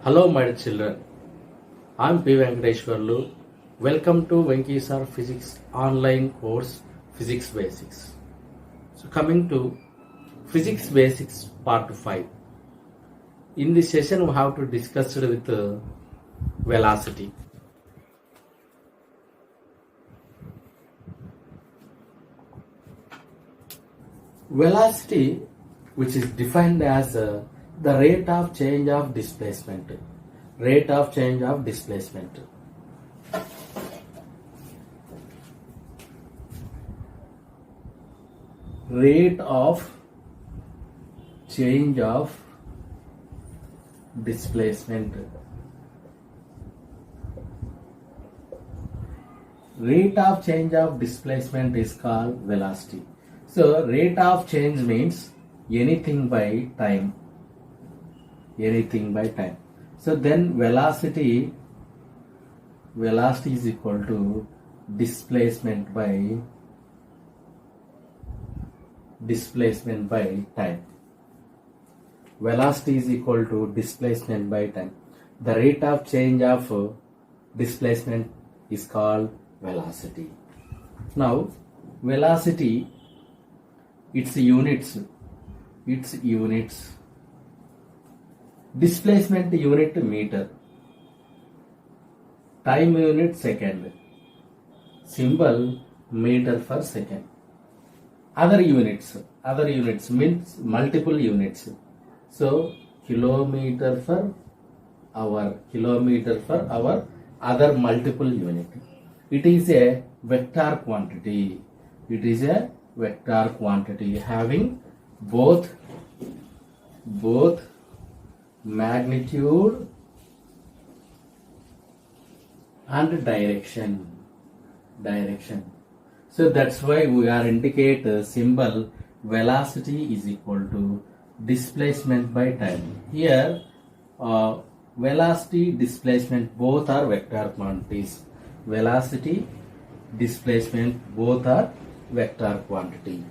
Hello, my children. I'm P. Venkateshwarlu. Welcome to Venkisar Physics online course, Physics Basics. So, coming to Physics Basics Part 5. In this session, we have to discuss it with velocity. Velocity, which is defined as the rate of change of displacement. Rate of change of displacement. Rate of change of displacement. Rate of change of displacement is called velocity. So rate of change means anything by time. Anything by time. So then velocity is equal to displacement by time. Velocity is equal to displacement by time. The rate of change of displacement is called velocity. Now velocity, its units. Displacement unit meter, time unit second, symbol meter per second. Other units means multiple units. So kilometer per hour, other multiple unit. It is a vector quantity. Having both magnitude and direction. So that's why we are indicate a symbol velocity is equal to displacement by time. Here velocity, displacement both are vector quantities. Velocity, displacement both are vector quantity.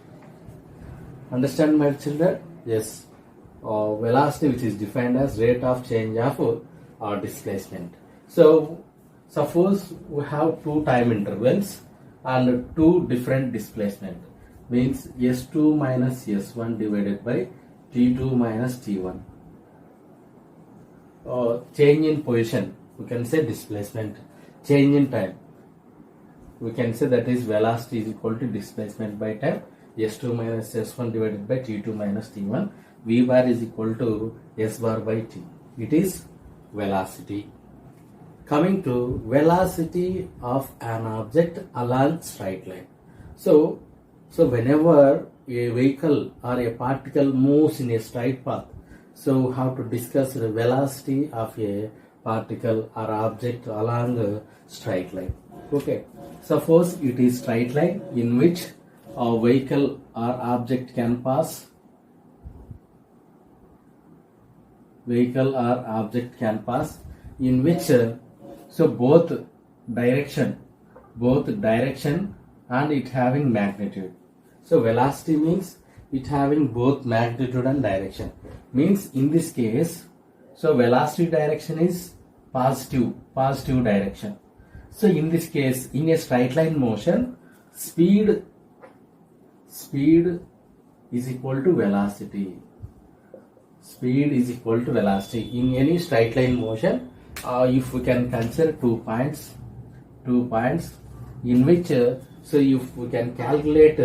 Understand, my children? Yes. Velocity, which is defined as rate of change of displacement. So suppose we have two time intervals and two different displacement, means s2 minus s1 divided by t2 minus t1. Change in position, we can say displacement. Change in time, we can say that is velocity is equal to displacement by time. S2 minus s1 divided by t2 minus t1. V bar is equal to s bar by t. It is velocity. Coming to velocity of an object along straight line. So whenever a vehicle or a particle moves in a straight path, so we have to discuss the velocity of a particle or object along a straight line. Okay. Suppose it is straight line in which a vehicle or object can pass. In which so both direction and it having magnitude. So velocity means it having both magnitude and direction. Means in this case, so velocity direction is positive direction. So in this case, in a straight line motion, speed is equal to velocity. In any straight line motion, if we can consider two points in which so if we can calculate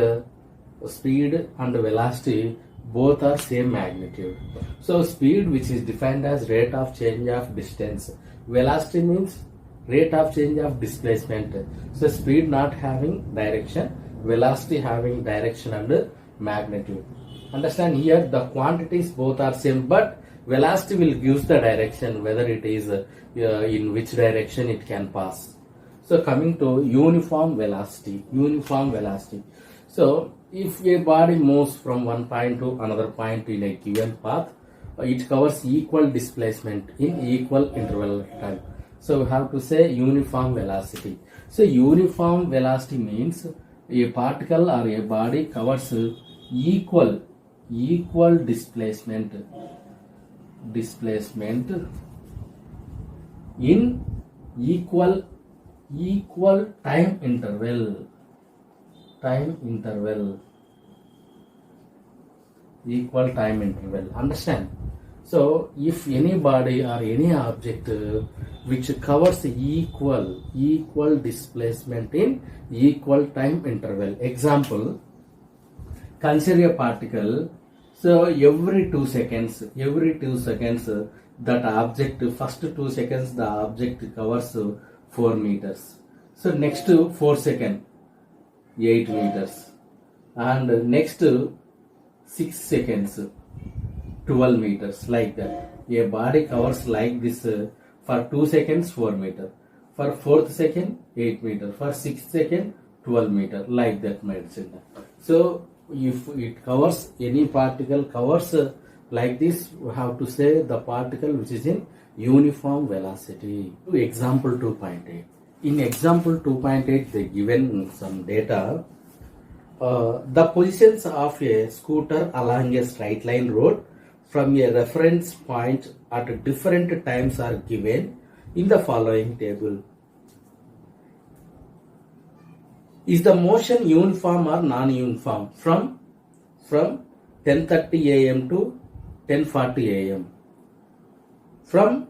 speed and velocity, both are same magnitude. So speed, which is defined as rate of change of distance, velocity means rate of change of displacement. So speed not having direction, velocity having direction and magnitude. Understand, here the quantities both are same, but velocity will give the direction, whether it is in which direction it can pass. So coming to uniform velocity. So if a body moves from one point to another point in a given path, it covers equal displacement in equal interval of time. So we have to say uniform velocity. So uniform velocity means a particle or a body covers equal displacement in equal time interval. Equal time interval. Understand? So if any body or any object which covers equal displacement in equal time interval. Example, consider a particle. So every 2 seconds that object, first 2 seconds the object covers 4 meters. So next 4 seconds 8 meters, and next 6 seconds 12 meters, like that. A body covers like this for 2 seconds 4 meter, for 4th second 8 meter, for 6th second 12 meter, like that medicine. So if it covers, any particle covers like this, we have to say the particle which is in uniform velocity. Example 2.8. In example 2.8 they given some data. The positions of a scooter along a straight line road from a reference point at different times are given in the following table. Is the motion uniform or non-uniform from 10:30 a.m. to 10:40 a.m. from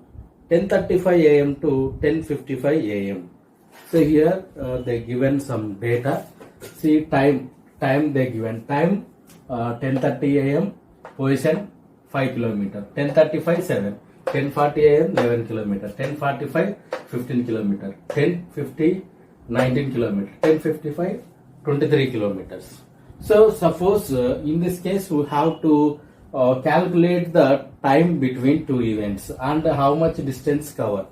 10:35 a.m. to 10:55 a.m. So here they given some data. See time they given time 10:30 a.m. position 5 km, 10:35 7, 10:40 a.m. 11 km, 10:45 15 km, 10:50 19 km, 10:55 23 kilometers. So suppose in this case we have to calculate the time between two events and how much distance cover.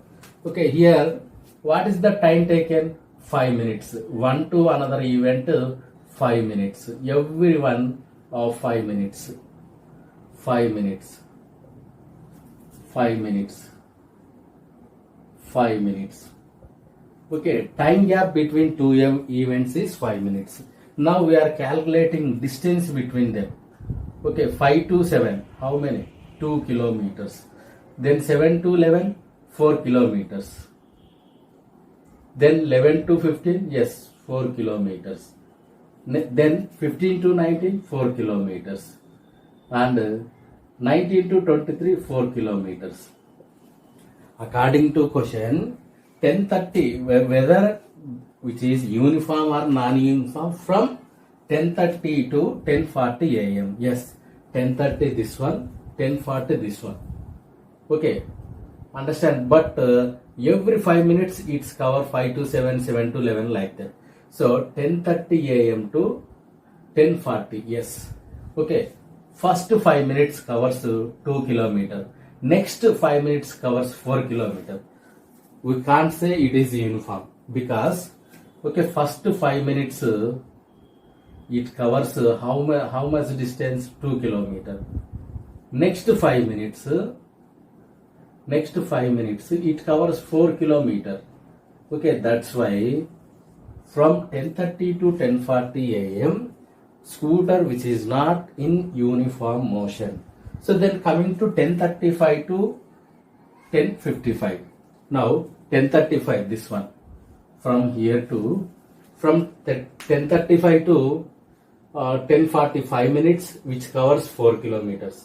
Okay, here what is the time taken? 5 minutes. One to another event 5 minutes. Every one of 5 minutes. 5 minutes. 5 minutes. 5 minutes. Okay, time gap between two events is 5 minutes. Now we are calculating distance between them. Okay, 5 to 7, how many? 2 kilometers. Then 7 to 11, 4 kilometers. Then 11 to 15, yes, 4 kilometers. Then 15 to 19, 4 kilometers. And 19 to 23, 4 kilometers. According to question, 10:30, whether which is uniform or non-uniform, from 10:30 to 10:40 a.m. Yes, 10:30 this one, 10:40 this one. Okay, understand? But every 5 minutes it's cover 5 to 7, 7 to 11, like that. So 10:30 a.m. to 10:40. Yes. Okay. First 5 minutes covers 2 kilometer. Next 5 minutes covers 4 kilometer. We can't say it is uniform because okay, first 5 minutes it covers how much distance? 2 kilometer. Next 5 minutes it covers 4 kilometer. Okay, that's why from 10:30 to 10:40 a.m. scooter which is not in uniform motion. So then coming to 10:35 to 10:55. Now 10:35, this one, from here to, from 10:35 to 10:45 minutes, which covers 4 kilometers,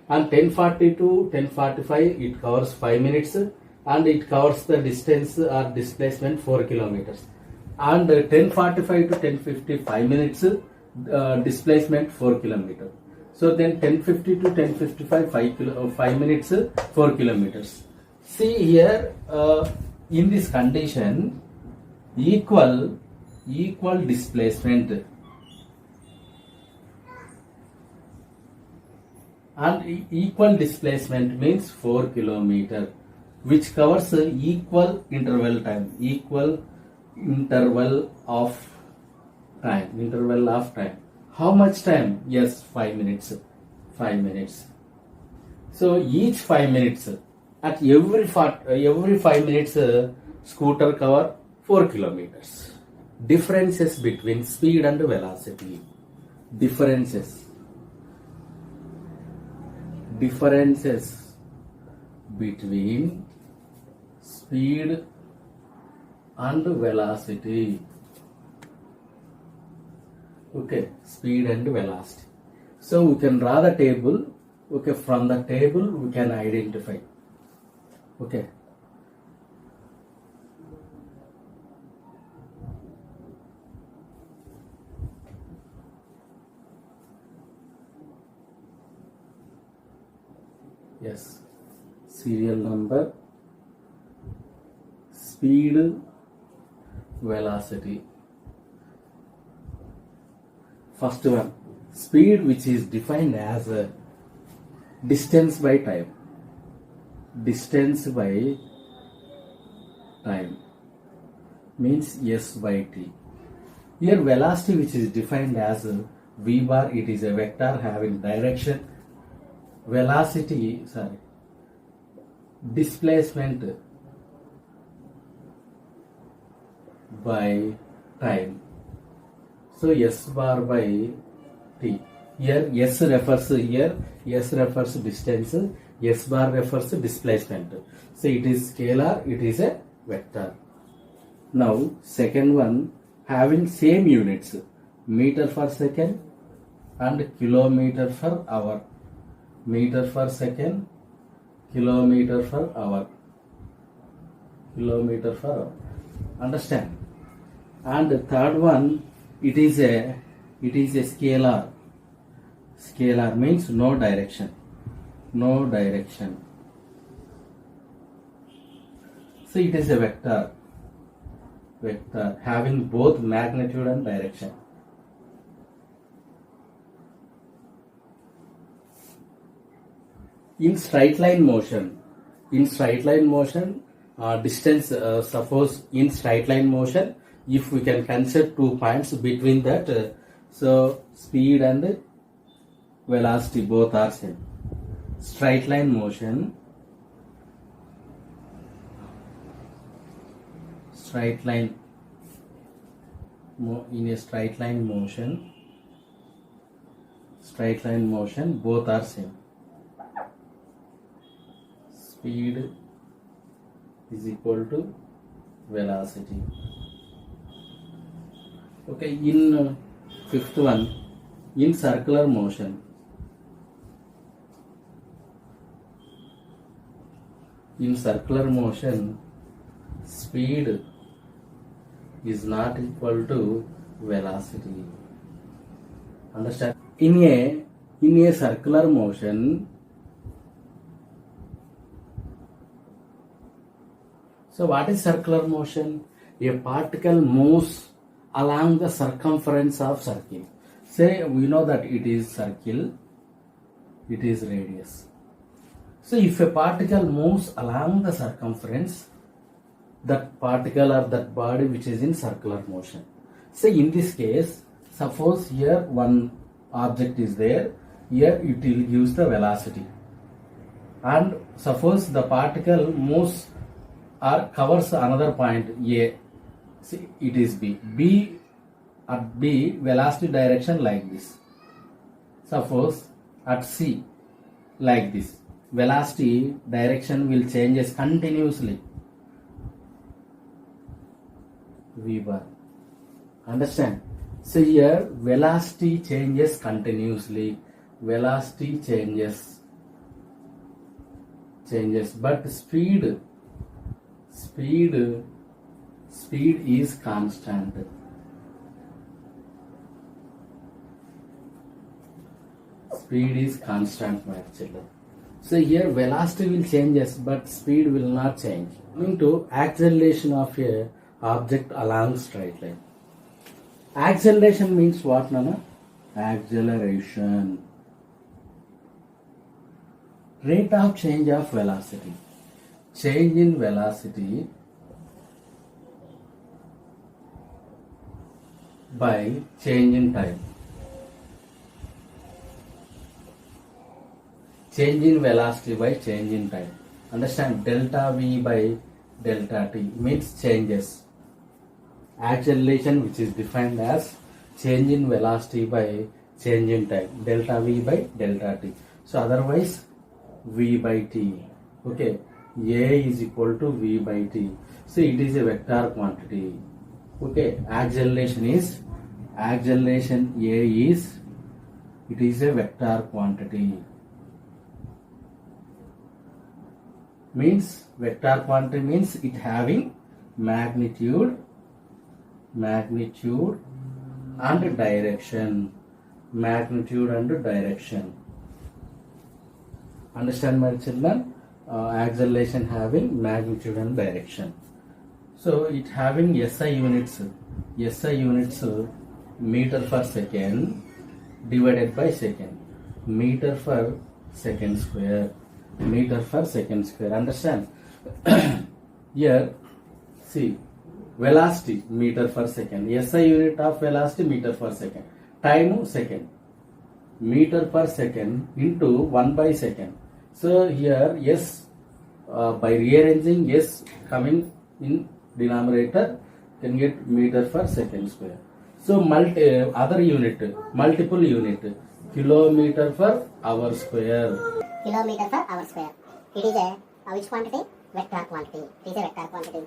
and 10:40 to 10:45 it covers 5 minutes and it covers the distance or displacement 4 kilometers, and 10:45 to 10:55 minutes displacement 4 kilometers. So then 10:50 to 10:55 5 minutes 4 kilometers. See here in this condition, equal displacement and equal displacement means 4 kilometer, which covers equal interval of time. How much time? Yes, 5 minutes. 5 minutes. So each 5 minutes, at every 5 minutes, scooter cover 4 kilometers. Differences between speed and velocity. Differences between speed and velocity. Okay, speed and velocity. So we can draw the table. Okay, from the table we can identify. Okay. Yes, serial number, speed, velocity. First one, speed, which is defined as a distance by time. Distance by time means S by T. Here velocity, which is defined as V bar, it is a vector having direction. Velocity, displacement by time. So S bar by T. Here S refers distance, S bar refers displacement. So it is scalar, it is a vector. Now second one, having same units, meter per second and kilometer per hour. Meter per second, kilometer per hour. Kilometer per hour. Understand? And the third one, it is a scalar. Scalar means no direction. No direction. So it is a vector. Vector having both magnitude and direction. In straight line motion, distance, suppose in straight line motion, if we can consider 2 points between that, so speed and velocity both are same. Straight line motion, in a straight line motion both are same. Speed is equal to velocity. Okay, in fifth one, in circular motion, speed is not equal to velocity. Understand? In a circular motion, so what is circular motion? A particle moves along the circumference of circle. Say we know that it is circle, it is radius. So if a particle moves along the circumference, that particle or that body which is in circular motion. So in this case, suppose here one object is there, here it will use the velocity. And suppose the particle moves or covers another point A, see it is B. At B, velocity direction like this. Suppose at C, like this. Velocity direction will changes continuously. V bar. Understand? So here velocity changes continuously. Velocity changes, but speed is constant. Speed is constant, my children. So here velocity will changes, but speed will not change. Coming to acceleration of a object along straight line. Acceleration means what, Nana? Acceleration. Rate of change of velocity. Change in velocity by change in time. Change in velocity by change in time. Understand? Delta V by delta T means changes. Acceleration, which is defined as change in velocity by change in time. Delta V by delta T. So otherwise V by T. Okay. A is equal to V by T. So it is a vector quantity. Okay, acceleration A is, it is a vector quantity. Means vector quantity means it having magnitude and direction. Understand, my children? Acceleration having magnitude and direction. So it having SI units meter per second divided by second, meter per second square. Understand? Here, see, velocity meter per second, SI unit of velocity meter per second, time second, meter per second into 1 by second. So here S, by rearranging S coming in denominator, can get meter per second square. So other unit, multiple unit, kilometer per hour square. Kilometer per hour square. It is a which quantity? Vector quantity. It is a vector quantity.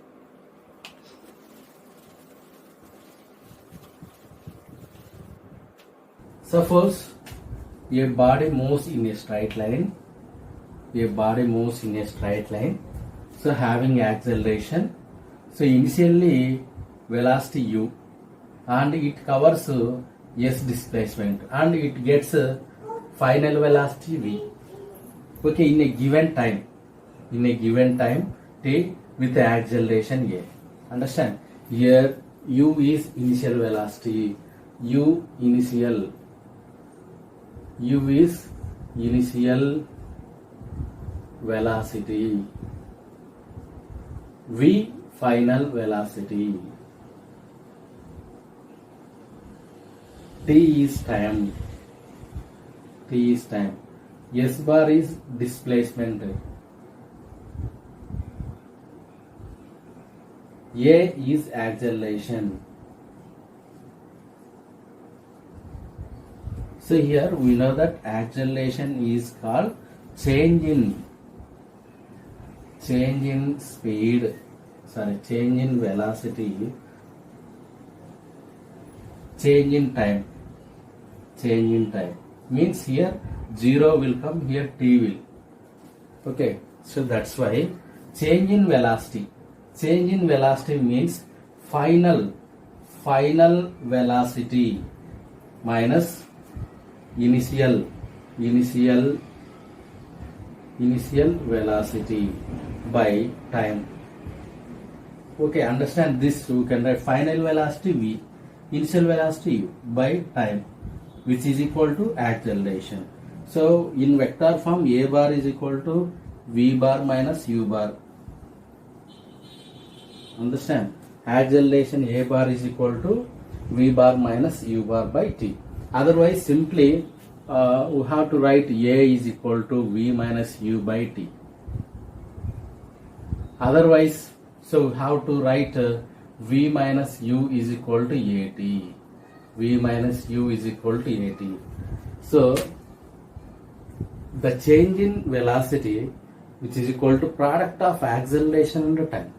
Suppose a body moves in a straight line. So having acceleration. So initially velocity u, and it covers s displacement, and it gets final velocity v. Okay, in a given time t with the acceleration a. Understand? Here u is initial velocity, u is initial velocity, v final velocity, t is time, s bar is displacement, a is acceleration. So here we know that acceleration is called change in velocity, change in time. Means here 0 will come, here t will. Okay, so that's why change in velocity means final velocity minus initial velocity by time. Okay, understand this? We can write final velocity v, initial velocity u by time, which is equal to acceleration. So in vector form, a bar is equal to v bar minus u bar. Understand? Acceleration a bar is equal to v bar minus u bar by t. Otherwise, simply we have to write a is equal to v minus u by t. Otherwise, so we have to write v minus u is equal to at. So the change in velocity, which is equal to product of acceleration and time.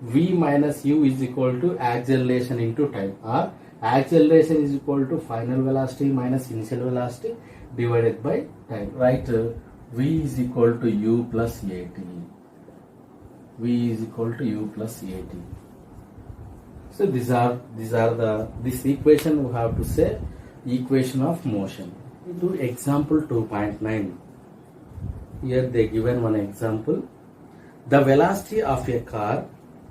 V minus u is equal to acceleration into time, or acceleration is equal to final velocity minus initial velocity divided by time. Right? V is equal to u plus at. So this equation we have to say equation of motion. Do example 2.9. Here they given one example. The velocity of a car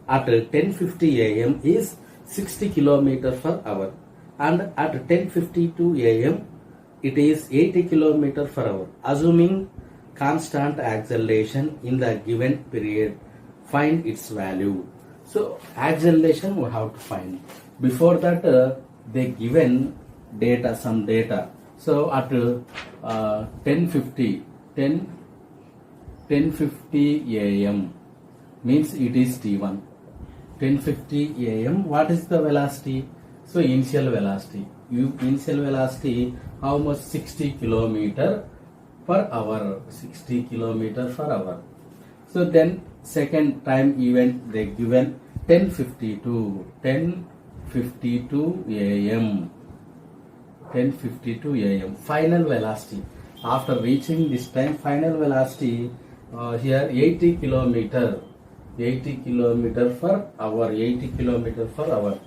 at 10:50 a.m. is 60 km per hour, and at 10:52 a.m. it is 80 km per hour. Assuming constant acceleration in the given period, find its value. So acceleration we have to find. Before that, they given some data. So at 10:50 a.m. means it is t1. 10:50 a.m. what is the velocity? So initial velocity. Initial velocity how much? 60 km per hour. So then second time event they given 10:52 a.m. 10:52 a.m. Final velocity. After reaching this time, final velocity here 80 kilometer per hour. 80 kilometer per hour.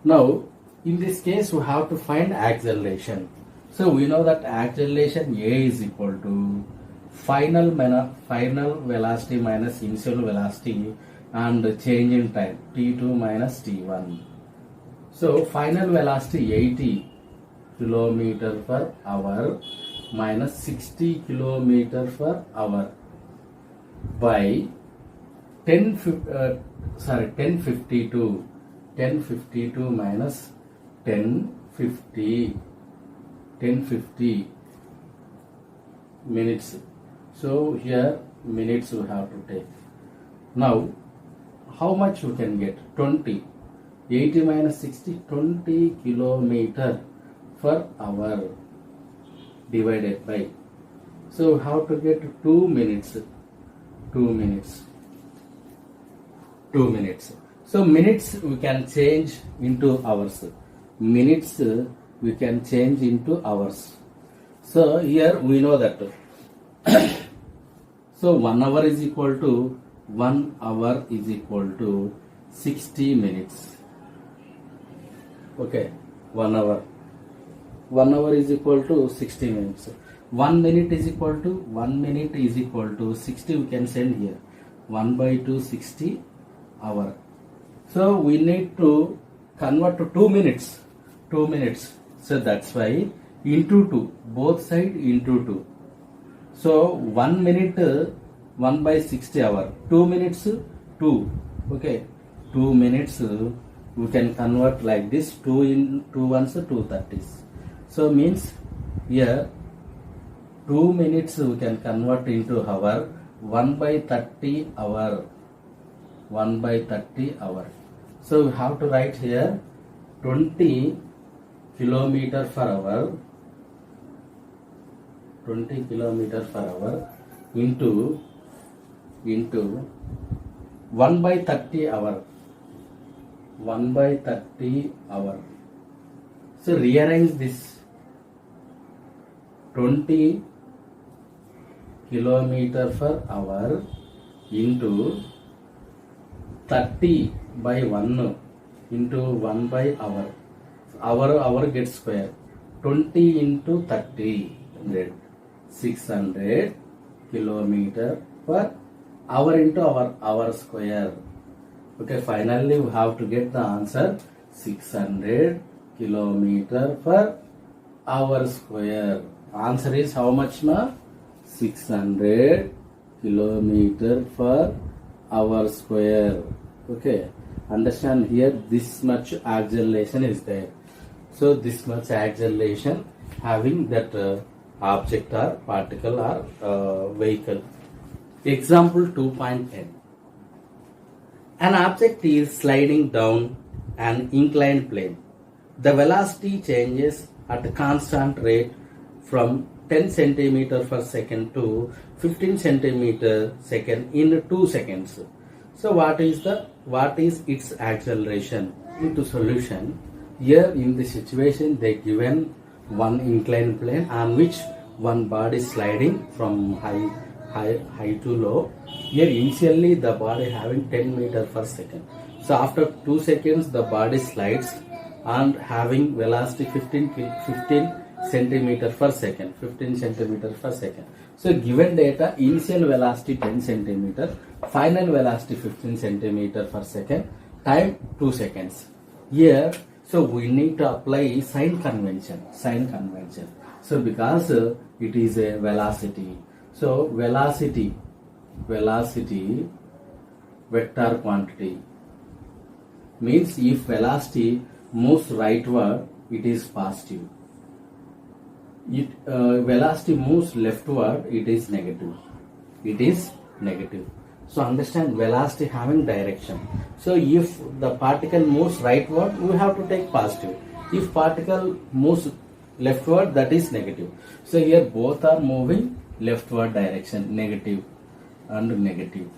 Now, in this case, we have to find acceleration. So we know that acceleration A is equal to final velocity minus initial velocity and change in time t2 minus t1. So final velocity 80 kilometer per hour minus 60 kilometer per hour by 1052 minus 1050 minutes. So here minutes we have to take. Now how much we can get? 20. 80 minus 60, 20 kilometer per hour divided by. So how to get 2 minutes? 2 minutes. 2 minutes. So minutes we can change into hours. Minutes we can change into hours. So here we know that. So 1 hour is equal to 60 minutes. Okay, 1 hour. 1 hour is equal to 60 minutes. 1 minute is equal to 60. We can send here 1 by 2 60 hour. So we need to convert to 2 minutes. 2 minutes. So that's why into 2. Both side into 2. So 1 minute 1 by 60 hour. 2 minutes 2. Okay. 2 minutes we can convert like this. 2 in 2 ones 2 30s. So means here 2 minutes we can convert into hour. 1 by 30 hour. 1 by 30 hour. So we have to write here 20 kilometer per hour. 20 kilometer per hour into 1 by 30 hour. 1 by 30 hour. So rearrange this 20 kilometer per hour into 30 by 1 into 1 by hour. Hour gets square. 20 into 30 600 kilometer per hour into hour square. Okay, finally we have to get the answer 600 kilometer per hour square. Answer is how much now? 600 kilometer per hour square. Okay, understand here this much acceleration is there. So this much acceleration having that object or particle or vehicle. Example 2.10. An object is sliding down an inclined plane. The velocity changes at a constant rate from 10 centimeter per second to 15 centimeter second in 2 seconds. So what is its acceleration? Into solution. Here in the situation they given one inclined plane on which one body is sliding from high to low. Here initially the body having 10 meter per second. So after 2 seconds the body slides and having velocity 15 centimeter per second. 15 centimeter per second. So given data, initial velocity 10 centimeter, final velocity 15 centimeter per second, time 2 seconds. Here, so we need to apply sign convention. So because it is a velocity. So velocity vector quantity means if velocity moves rightward, it is positive. Velocity moves leftward, it is negative. So understand velocity having direction. So if the particle moves rightward, we have to take positive. If particle moves leftward, that is negative. So here both are moving leftward direction, negative and negative.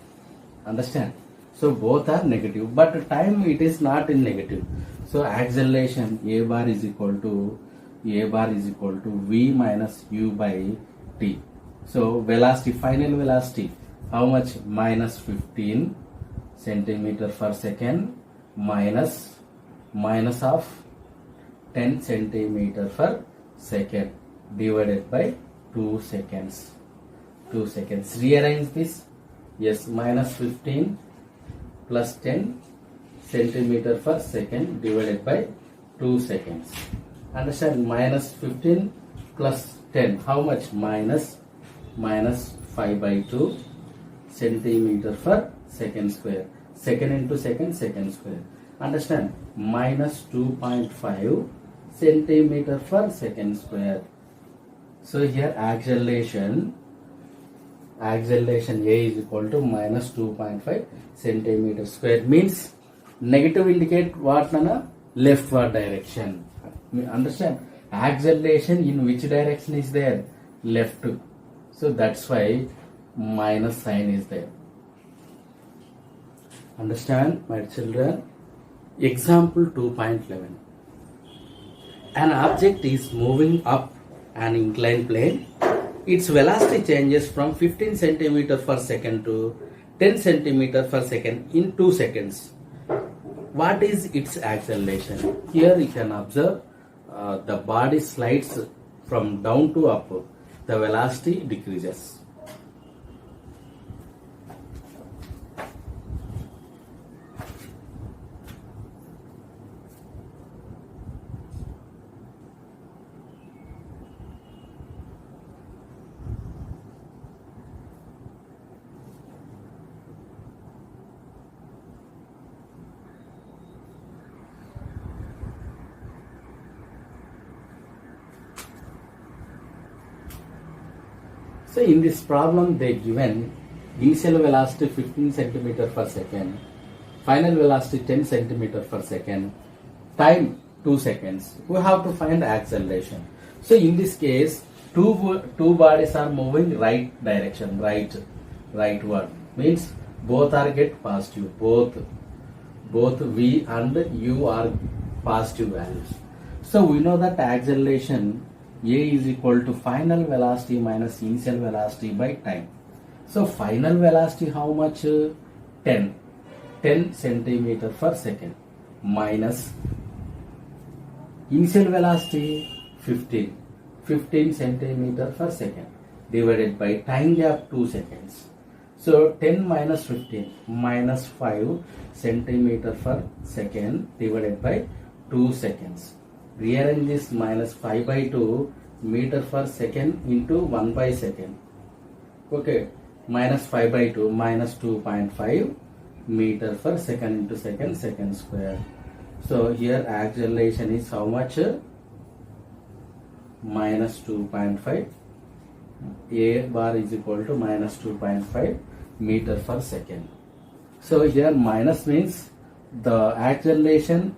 Understand? So both are negative, but time it is not in negative. So acceleration a bar is equal to v minus u by t. So velocity, final velocity, how much? Minus 15 centimeter per second minus of 10 centimeter per second divided by 2 seconds. 2 seconds. Rearrange this. Yes, minus 15 plus 10 centimeter per second divided by 2 seconds. Understand? Minus 15 plus 10. How much? Minus 5 by 2 centimeter per second square. Second into second, second square. Understand? Minus 2.5 centimeter per second square. So here acceleration A is equal to minus 2.5 centimeter square, means negative indicate what, Nana? Leftward direction. Understand? Acceleration in which direction is there? Left. So that's why minus sign is there. Understand, my children? Example 2.11. An object is moving up an inclined plane. Its velocity changes from 15 centimeter per second to 10 centimeter per second in 2 seconds. What is its acceleration? Here you can observe the body slides from down to up. The velocity decreases. So in this problem they given initial velocity 15 centimeter per second, final velocity 10 centimeter per second, time 2 seconds. We have to find acceleration. So in this case two bodies are moving right direction, rightward, means both are get positive, both v and u are positive values. So we know that acceleration A is equal to final velocity minus initial velocity by time. So final velocity how much? 10 centimeter per second minus initial velocity 15 centimeter per second divided by time gap 2 seconds. So 10 minus 15 minus 5 centimeter per second divided by 2 seconds. Rearrange this minus 5 by 2 meter per second into 1 by second. Okay, minus 5 by 2 minus 2.5 meter per second into second square. So here acceleration is how much? Minus 2.5. A bar is equal to minus 2.5 meter per second. So here minus means the acceleration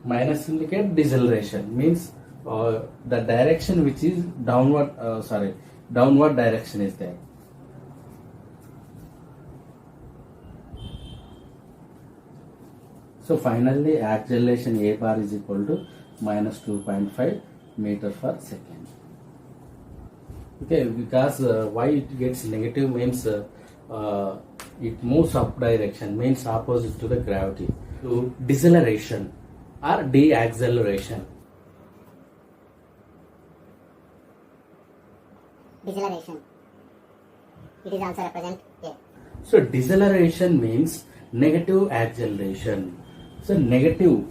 minus indicate deceleration, means the direction which is downward direction is there. So finally acceleration A bar is equal to minus 2.5 meter per second. Okay, because why it gets negative means it moves up direction, means opposite to the gravity. To deceleration or de-acceleration. Deceleration. It is also represent A. So deceleration means negative acceleration. So negative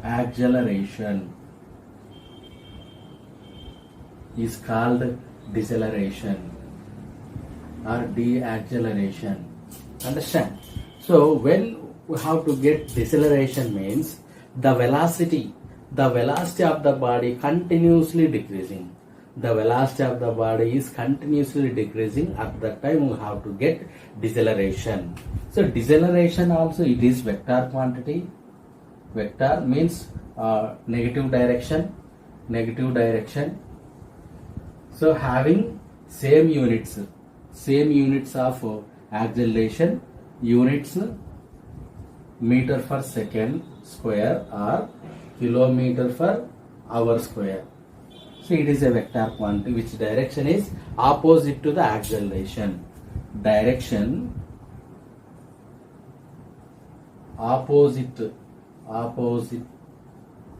acceleration is called deceleration or de-acceleration. Understand? So when we have to get deceleration means the velocity of the body continuously decreasing. The velocity of the body is continuously decreasing. At that time we have to get deceleration. So deceleration also it is vector quantity. Vector means negative direction. So having same units of acceleration, units meter per second square or kilometer per hour square. So it is a vector quantity which direction is opposite to the acceleration. Direction opposite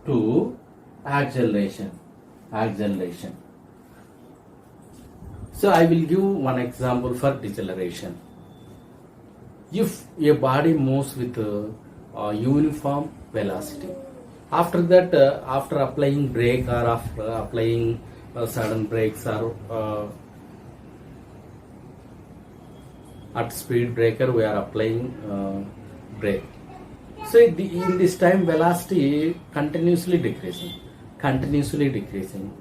to acceleration. So I will give one example for deceleration. If a body moves with a uniform velocity, after that, after applying brake or after applying sudden brakes or at speed breaker, we are applying brake. So in this time, velocity continuously decreasing.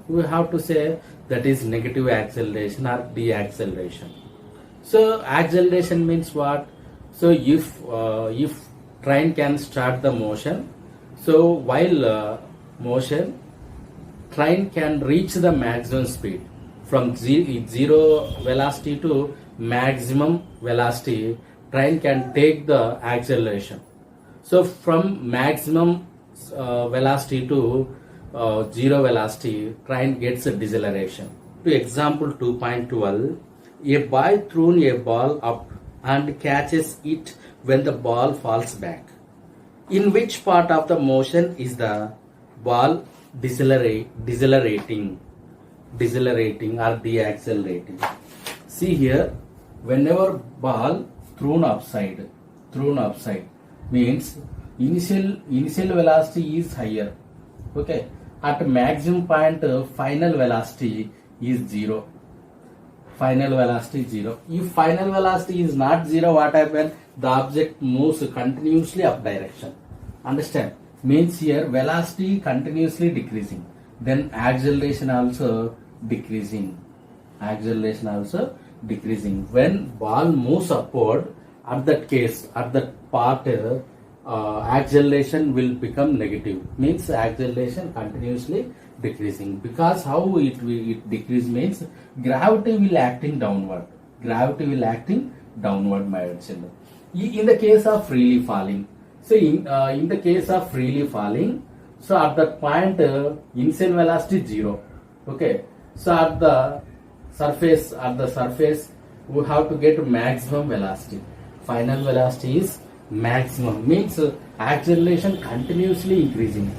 We have to say that is negative acceleration or deceleration. So acceleration means what? So if train can start the motion, so while motion, train can reach the maximum speed from zero velocity to maximum velocity. Train can take the acceleration. So from maximum velocity to zero velocity, train gets a deceleration. To example 2.12, a boy thrown a ball up and catches it when the ball falls back. In which part of the motion is the ball decelerating or deaccelerating? See here, whenever ball thrown upside means initial velocity is higher. Okay, at maximum point, final velocity is zero. If final velocity is not zero, what happens? The object moves continuously up direction. Understand? Means here velocity continuously decreasing, then acceleration also decreasing. When ball moves upward, at that part, acceleration will become negative. Means acceleration continuously decreasing. Because how it decrease means gravity will acting downward. My children. In the case of freely falling, so in the case of freely falling, so at that point, initial velocity zero. Okay, so at the surface, we have to get maximum velocity. Final velocity is maximum, means acceleration continuously increasing.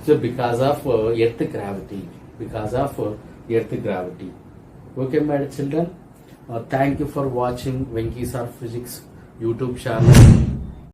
So because of earth gravity. Okay, my children. Thank you for watching Venki Sir Physics YouTube channel.